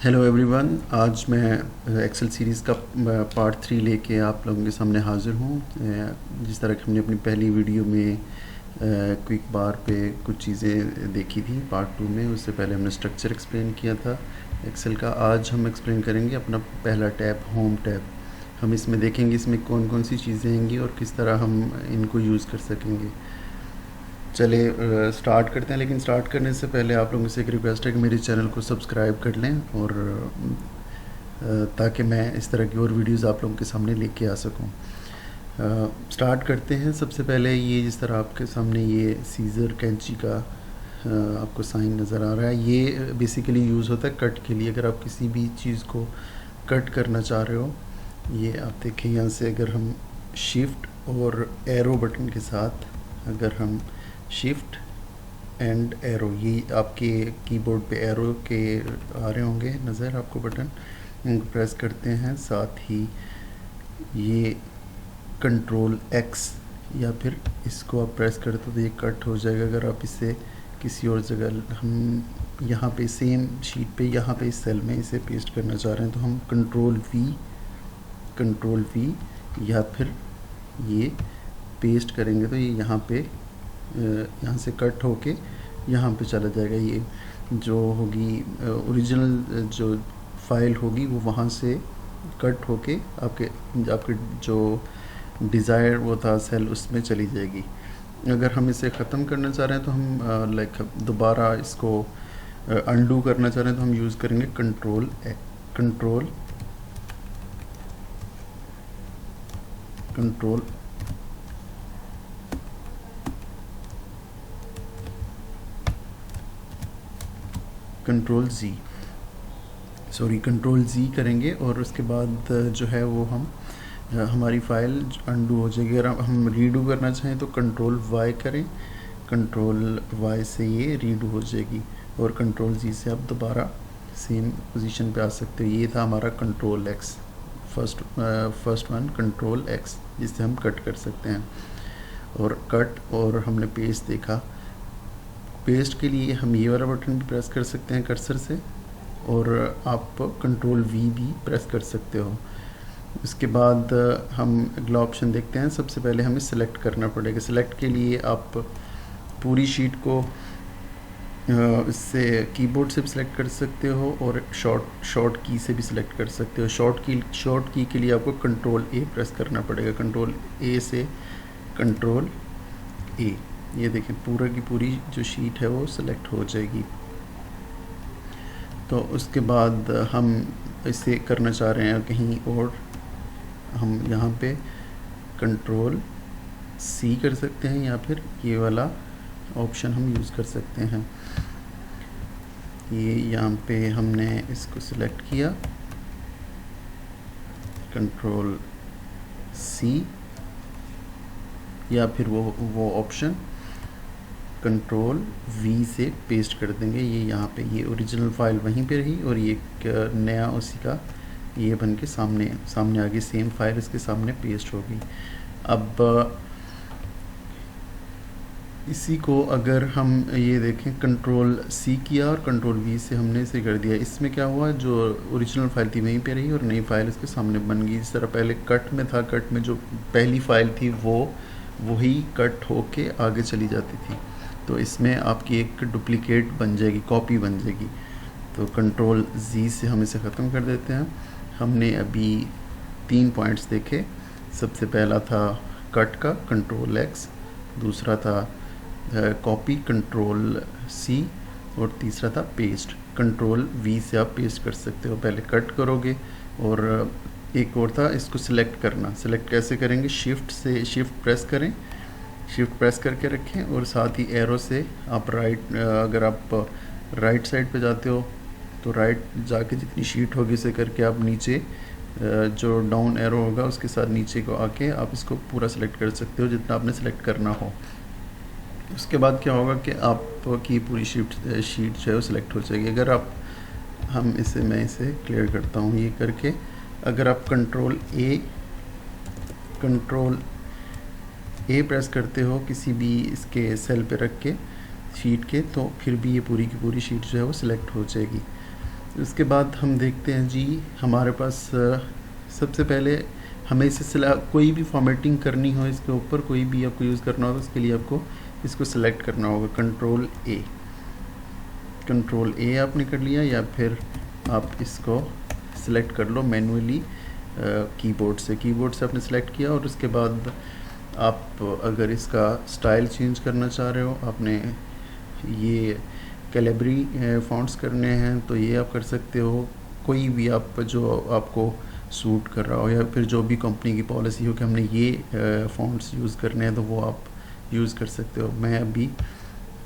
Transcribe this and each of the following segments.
Hello everyone. आज मैं Excel series का पार्ट 3 लेके आप लोगों के सामने हाज़िर हूँ। जिस तरह कि हमने अपनी पहली वीडियो में क्विक बार पे कुछ चीज़ें देखी थी, पार्ट 2 में उससे पहले हमने स्ट्रक्चर एक्सप्लेन किया था एक्सेल का। आज हम एक्सप्लेन करेंगे अपना पहला टैब, होम टैब। हम इसमें देखेंगे इसमें कौन कौन सी चीज़ें होंगी और किस तरह हम इनको यूज़ कर सकेंगे। चले स्टार्ट करते हैं, लेकिन स्टार्ट करने से पहले आप लोगों से एक रिक्वेस्ट है कि मेरे चैनल को सब्सक्राइब कर लें और ताकि मैं इस तरह की और वीडियोस आप लोगों के सामने लेके आ सकूं। स्टार्ट करते हैं। सबसे पहले ये जिस तरह आपके सामने ये सीज़र कैंची का आपको साइन नज़र आ रहा है, ये बेसिकली यूज़ होता है कट के लिए। अगर आप किसी भी चीज़ को कट करना चाह रहे हो, ये आप देखें यहाँ से अगर हम शिफ्ट और एरो बटन के साथ, अगर हम शिफ्ट एंड एरो, ये आपके कीबोर्ड पे एरो के आ रहे होंगे नज़र आपको बटन, इनको प्रेस करते हैं। साथ ही ये कंट्रोल एक्स या फिर इसको आप प्रेस करते हो तो ये कट हो जाएगा। अगर आप इसे किसी और जगह, हम यहाँ पे सेम शीट पे यहाँ पे इस सेल में इसे पेस्ट करना चाह रहे हैं तो हम कंट्रोल वी या फिर ये पेस्ट करेंगे तो ये यहाँ से कट होके यहाँ पे चला जाएगा। ये जो होगी ओरिजिनल जो फाइल होगी वो वहाँ से कट होके आपके जो डिज़ायर वो था सेल उसमें चली जाएगी। अगर हम इसे ख़त्म करना चाह रहे हैं तो हम दोबारा इसको अनडू करना चाह रहे हैं तो हम यूज़ करेंगे कंट्रोल कंट्रोल ज़ी करेंगे और उसके बाद जो है वो हमारी फ़ाइल अनडू हो जाएगी। अगर हम रीडू करना चाहें तो कंट्रोल वाई करें, कंट्रोल वाई से ये रीडू हो जाएगी और कंट्रोल ज़ी से आप दोबारा सेम पोजीशन पे आ सकते हो। ये था हमारा control x, first one control x, जिससे हम कट कर सकते हैं। और कट और हमने पेस्ट देखा। पेस्ट के लिए हम ये वाला बटन भी प्रेस कर सकते हैं कर्सर से, और आप कंट्रोल वी भी प्रेस कर सकते हो। उसके बाद हम अगला ऑप्शन देखते हैं। सबसे पहले हमें सिलेक्ट करना पड़ेगा। सिलेक्ट के लिए आप पूरी शीट को इससे कीबोर्ड से भी सिलेक्ट कर सकते हो और शॉर्ट की से भी सिलेक्ट कर सकते हो। शॉर्ट की के लिए आपको कंट्रोल ए प्रेस करना पड़ेगा। कंट्रोल ए से कंट्रोल ए, ये देखें पूरा की पूरी जो शीट है वो सिलेक्ट हो जाएगी। तो उसके बाद हम इसे करना चाह रहे हैं कहीं और, हम यहाँ पे कंट्रोल सी कर सकते हैं या फिर ये वाला ऑप्शन हम यूज़ कर सकते हैं। ये यहाँ पे हमने इसको सिलेक्ट किया, कंट्रोल सी या फिर वो ऑप्शन कंट्रोल वी से पेस्ट कर देंगे। ये यहाँ पे ये ओरिजिनल फाइल वहीं पे रही और ये एक नया उसी का ये बन के सामने आ गई, सेम फाइल इसके सामने पेस्ट होगी। अब इसी को अगर हम ये देखें, कंट्रोल सी किया और कंट्रोल वी से हमने इसे कर दिया। इसमें क्या हुआ, जो ओरिजिनल फाइल थी वहीं पे रही और नई फाइल इसके सामने बन गई। जिस तरह पहले कट में था, कट में जो पहली फाइल थी वही कट होके आगे चली जाती थी, तो इसमें आपकी एक डुप्लीकेट बन जाएगी, कॉपी बन जाएगी। तो कंट्रोल जी से हम इसे ख़त्म कर देते हैं। हमने अभी 3 पॉइंट्स देखे। सबसे पहला था कट का कंट्रोल एक्स, दूसरा था कॉपी कंट्रोल सी, और तीसरा था पेस्ट कंट्रोल वी से आप पेस्ट कर सकते हो। पहले कट करोगे और एक और था इसको सिलेक्ट करना। सिलेक्ट कैसे करेंगे, शिफ्ट प्रेस करें, शिफ्ट प्रेस करके रखें और साथ ही एरो से आप अगर आप राइट साइड पे जाते हो तो राइट जाके जितनी शीट होगी उसे करके आप नीचे जो डाउन एरो होगा उसके साथ नीचे को आके आप इसको पूरा सिलेक्ट कर सकते हो जितना आपने सिलेक्ट करना हो। उसके बाद क्या होगा कि आपकी पूरी शीट जो है वो सिलेक्ट हो जाएगी। अगर मैं इसे क्लियर करता हूँ ये करके, अगर आप कंट्रोल ए प्रेस करते हो किसी भी इसके सेल पे रख के शीट के, तो फिर भी ये पूरी की पूरी शीट जो है वो सिलेक्ट हो जाएगी। उसके बाद हम देखते हैं जी, हमारे पास सबसे पहले हमें इसे कोई भी फॉर्मेटिंग करनी हो इसके ऊपर, कोई भी आपको यूज़ करना हो तो उसके लिए आपको इसको सिलेक्ट करना होगा, कंट्रोल ए आपने कर लिया, या फिर आप इसको सिलेक्ट कर लो मैनुअली कीबोर्ड से आपने सिलेक्ट किया। और उसके बाद आप अगर इसका स्टाइल चेंज करना चाह रहे हो, आपने ये कैलिब्री फ़ॉन्ट्स करने हैं तो ये आप कर सकते हो। कोई भी आप जो आपको सूट कर रहा हो, या फिर जो भी कंपनी की पॉलिसी हो कि हमने ये फ़ॉन्ट्स यूज़ करने हैं, तो वो आप यूज़ कर सकते हो। मैं अभी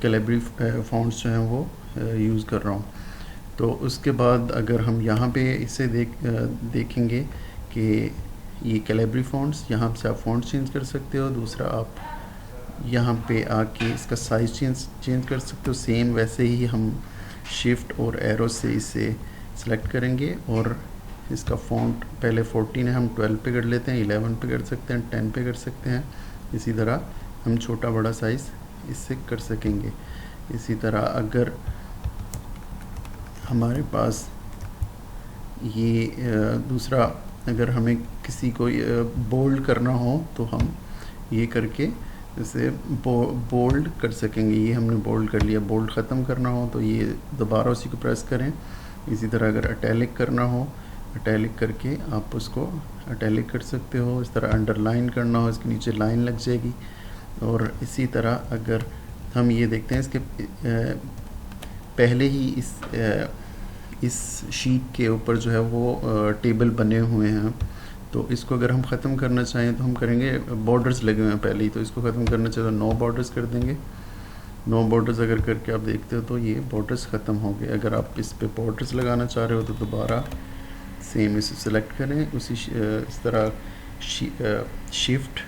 कैलिब्री फ़ॉन्ट्स जो हैं वो यूज़ कर रहा हूँ। तो उसके बाद अगर हम यहाँ पे इसे देखेंगे कि ये कैलिब्री फ़ॉन्ट्स, यहाँ से आप फ़ॉन्ट्स चेंज कर सकते हो। दूसरा, आप यहाँ पे आके इसका साइज़ चेंज कर सकते हो। सेम वैसे ही हम शिफ्ट और एरो से इसे सिलेक्ट करेंगे, और इसका फ़ॉन्ट पहले 14 है, हम 12 पे कर लेते हैं, 11 पे कर सकते हैं, 10 पे कर सकते हैं। इसी तरह हम छोटा बड़ा साइज़ इससे कर सकेंगे। इसी तरह अगर हमारे पास ये दूसरा, अगर हमें किसी को बोल्ड करना हो तो हम ये करके इसे बोल्ड कर सकेंगे। ये हमने बोल्ड कर लिया। बोल्ड ख़त्म करना हो तो ये दोबारा उसी को प्रेस करें। इसी तरह अगर अटैलिक करना हो, अटैलिक करके आप उसको अटैलिक कर सकते हो। इस तरह अंडरलाइन करना हो, इसके नीचे लाइन लग जाएगी। और इसी तरह अगर हम ये देखते हैं, इसके पहले ही इस शीट के ऊपर जो है वो टेबल बने हुए हैं, तो इसको अगर हम ख़त्म करना चाहें तो हम करेंगे। बॉर्डर्स लगे हुए हैं पहले ही, तो इसको ख़त्म करना चाहें तो नो बॉर्डर्स कर देंगे। नो बॉर्डर्स अगर करके आप देखते हो तो ये बॉर्डर्स ख़त्म हो गए। अगर आप इस पे बॉर्डर्स लगाना चाह रहे हो तो दोबारा सेम इसे सेलेक्ट करें। उसी इस तरह शिफ्ट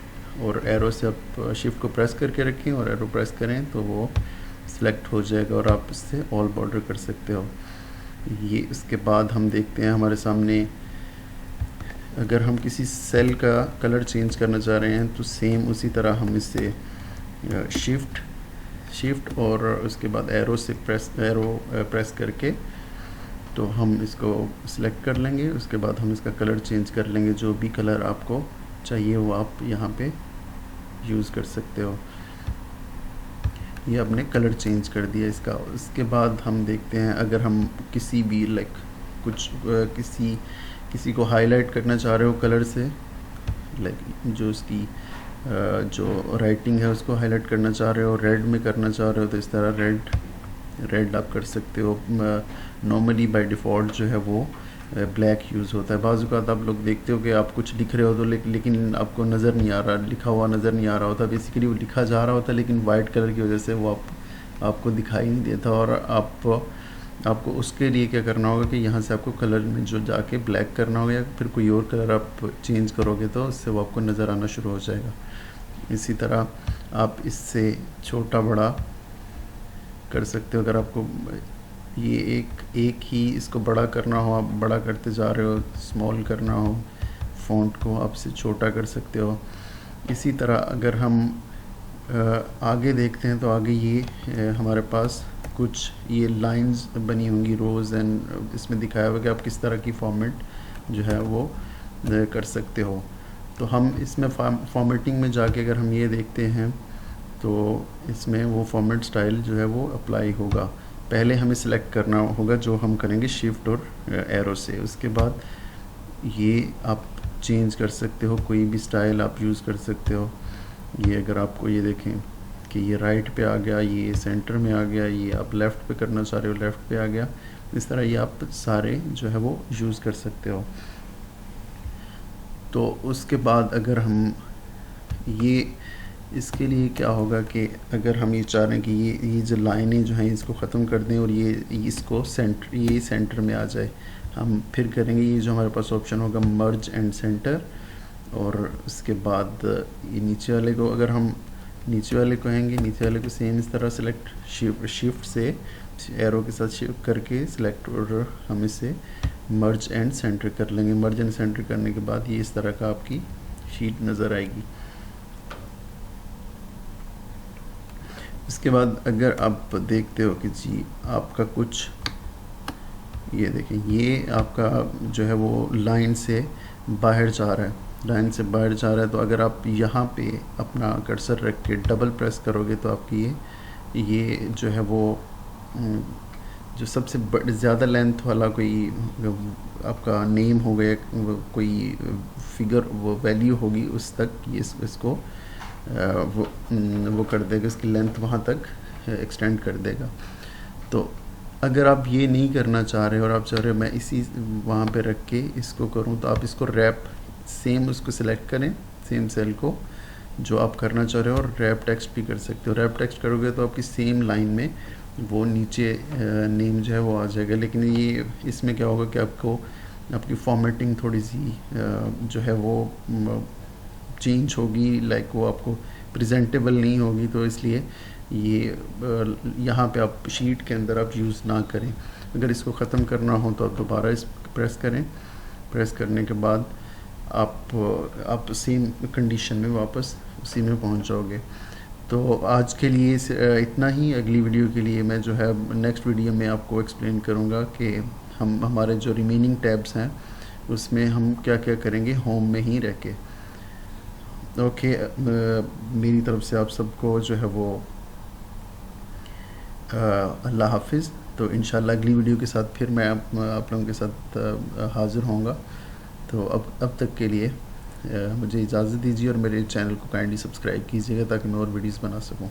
और एरो से आप शिफ्ट को प्रेस करके रखें और एरो प्रेस करें तो वो सिलेक्ट हो जाएगा, और आप इससे ऑल बॉर्डर कर सकते हो। ये इसके बाद हम देखते हैं हमारे सामने, अगर हम किसी सेल का कलर चेंज करना चाह रहे हैं तो सेम उसी तरह हम इससे शिफ्ट और उसके बाद एरो से प्रेस करके तो हम इसको सिलेक्ट कर लेंगे। उसके बाद हम इसका कलर चेंज कर लेंगे। जो भी कलर आपको चाहिए वो आप यहाँ पे यूज़ कर सकते हो। ये आपने कलर चेंज कर दिया इसका। उसके बाद हम देखते हैं, अगर हम किसी भी कुछ किसी को हाईलाइट करना चाह रहे हो कलर से, जो उसकी जो राइटिंग है उसको हाईलाइट करना चाह रहे हो, रेड में करना चाह रहे हो, तो इस तरह रेड आप कर सकते हो। नॉर्मली बाय डिफ़ॉल्ट जो है वो ब्लैक यूज़ होता है। बाज़ औक़ात आप लोग देखते हो कि आप कुछ लिख रहे हो तो लेकिन आपको नज़र नहीं आ रहा, लिखा हुआ नज़र नहीं आ रहा होता। बेसिकली वो लिखा जा रहा होता है लेकिन वाइट कलर की वजह से वो आपको दिखाई नहीं देता। और आपको उसके लिए क्या करना होगा कि यहाँ से आपको कलर में जो जाके ब्लैक करना होगा, या फिर कोई और कलर आप चेंज करोगे तो उससे वो आपको नज़र आना शुरू हो जाएगा। इसी तरह आप इससे छोटा बड़ा कर सकते हो। अगर आपको ये एक ही इसको बड़ा करना हो, आप बड़ा करते जा रहे हो, स्मॉल करना हो फ़ॉन्ट को, आप इसे छोटा कर सकते हो। इसी तरह अगर हम आगे देखते हैं तो आगे ये हमारे पास कुछ ये लाइंस बनी होंगी, रोज़ एंड इसमें दिखाया हुआ कि आप किस तरह की फॉर्मेट जो है वो कर सकते हो। तो हम इसमें फॉर्मेटिंग में जाके अगर हम ये देखते हैं तो इसमें वो फॉर्मेट स्टाइल जो है वो अप्लाई होगा। पहले हमें सिलेक्ट करना होगा, जो हम करेंगे शिफ्ट और एरो से। उसके बाद ये आप चेंज कर सकते हो, कोई भी स्टाइल आप यूज़ कर सकते हो। ये अगर आपको ये देखें कि ये राइट पे आ गया, ये सेंटर में आ गया, ये आप लेफ़्ट पे करना चाह रहे हो लेफ़्ट पे आ गया। इस तरह ये आप सारे जो है वो यूज़ कर सकते हो। तो उसके बाद अगर हम ये, इसके लिए क्या होगा कि अगर हम ये चाह रहे हैं कि ये जो लाइनें जो हैं इसको ख़त्म कर दें और ये सेंटर में आ जाए, हम फिर करेंगे ये जो हमारे पास ऑप्शन होगा मर्ज एंड सेंटर। और उसके बाद ये नीचे वाले को, अगर हम नीचे वाले को कहेंगे, नीचे वाले को सेम इस तरह सेलेक्ट शिफ्ट से एरो के साथ शिफ्ट करके सिलेक्ट, और हम इसे मर्ज एंड सेंटर कर लेंगे। मर्ज एंड सेंटर करने के बाद ये इस तरह का आपकी शीट नज़र आएगी। इसके बाद अगर आप देखते हो कि जी आपका कुछ ये देखिए, ये आपका जो है वो लाइन से बाहर जा रहा है, लाइन से बाहर जा रहा है। तो अगर आप यहाँ पे अपना कर्सर रख के डबल प्रेस करोगे तो आपकी ये जो है वो अम, जो सबसे ज़्यादा लेंथ वाला कोई आपका नेम हो गया, कोई फिगर वो वैल्यू होगी उस तक ये इसको वो कर देगा, इसकी लेंथ वहाँ तक एक्सटेंड कर देगा। तो अगर आप ये नहीं करना चाह रहे और आप चाह रहे हो मैं इसी वहाँ पे रख के इसको करूँ, तो आप इसको रैप सेम उसको सिलेक्ट करें, सेम सेल को जो आप करना चाह रहे हो, और रैप टेक्स्ट भी कर सकते हो। रैप टेक्स्ट करोगे तो आपकी सेम लाइन में वो नीचे नेम जो है वो आ जाएगा। लेकिन ये इसमें क्या होगा कि आपको आपकी फॉर्मेटिंग थोड़ी सी जो है वो चेंज होगी, लाइक वो आपको प्रेजेंटेबल नहीं होगी। तो इसलिए ये यहाँ पे आप शीट के अंदर आप यूज़ ना करें। अगर इसको ख़त्म करना हो तो आप दोबारा इस प्रेस करें, प्रेस करने के बाद आप सेम कंडीशन में वापस उसी में पहुँच जाओगे। तो आज के लिए इतना ही। अगली वीडियो के लिए मैं जो है नेक्स्ट वीडियो में आपको एक्सप्लेन करूँगा कि हम हमारे जो रिमेनिंग टैब्स हैं उसमें हम क्या क्या करेंगे होम में ही रह के। ओके, मेरी तरफ से आप सबको जो है वो अल्लाह हाफिज़। तो इंशाल्लाह अगली वीडियो के साथ फिर मैं आप लोगों के साथ हाज़िर होऊंगा। तो अब तक के लिए मुझे इजाज़त दीजिए और मेरे चैनल को काइंडली सब्सक्राइब कीजिएगा ताकि मैं और वीडियोस बना सकूं।